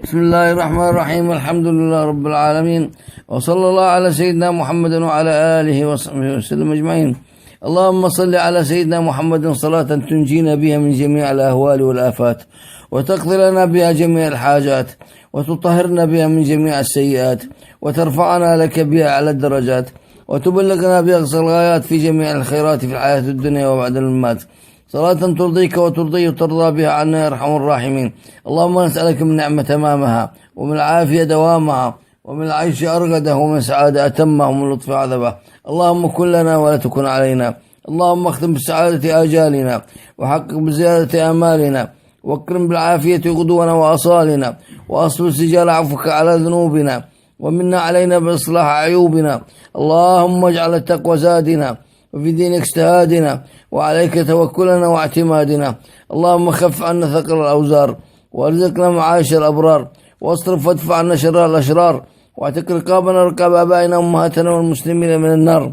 بسم الله الرحمن الرحيم. الحمد لله رب العالمين، وصلى الله على سيدنا محمد وعلى آله وصحبه وسلم أجمعين. اللهم صل على سيدنا محمد صلاة تنجينا بها من جميع الأهوال والآفات، وتقضي لنا بها جميع الحاجات، وتطهرنا بها من جميع السيئات، وترفعنا لك بها على الدرجات، وتبلغنا بأقصى الغايات في جميع الخيرات في الحياة الدنيا وبعد الممات. صلاة ترضيك وترضي وترضى بها عنا يا أرحم الراحمين. اللهم نسألك من نعمة تمامها، ومن العافية دوامها، ومن العيش أرغده، ومن السعادة أتمه، ومن اللطف عذبه. اللهم كن لنا ولا تكن علينا. اللهم اختم بالسعادة آجالنا، وحقق بزيادة آمالنا، واكرم بالعافية غدونا وأصالنا، وأصل سجال عفوك على ذنوبنا، ومنا علينا بإصلاح عيوبنا. اللهم اجعل التقوى زادنا، وفي دينك اجتهادنا، وعليك توكلنا واعتمادنا. اللهم خف عنا ثقل الأوزار، وارزقنا معاش الأبرار، واصرف وادفع عنا شر الأشرار، واعتق رقابنا رقاب آبائنا وأمهاتنا والمسلمين من النار.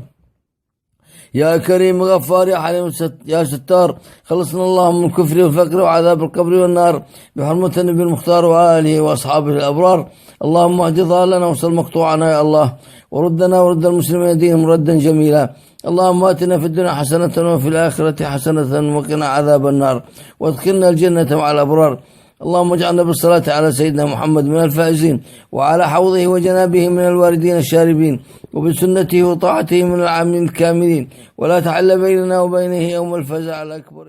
يا كريم غفار يا حليم يا ستار، خلصنا اللهم من الكفر والفقر وعذاب القبر والنار، بحرمة النبي المختار وآله وأصحابه الأبرار. اللهم اهد ضالنا وصل مقطوعنا يا الله، وردنا ورد المسلمين دينهم ردا جميلا. اللهم آتنا في الدنيا حسنة وفي الآخرة حسنة وقنا عذاب النار، وادخلنا الجنة مع الأبرار. اللهم اجعلنا بالصلاة على سيدنا محمد من الفائزين، وعلى حوضه وجنابه من الواردين الشاربين، وبسنته وطاعته من العاملين الكاملين، ولا تحل بيننا وبينه يوم الفزع الأكبر.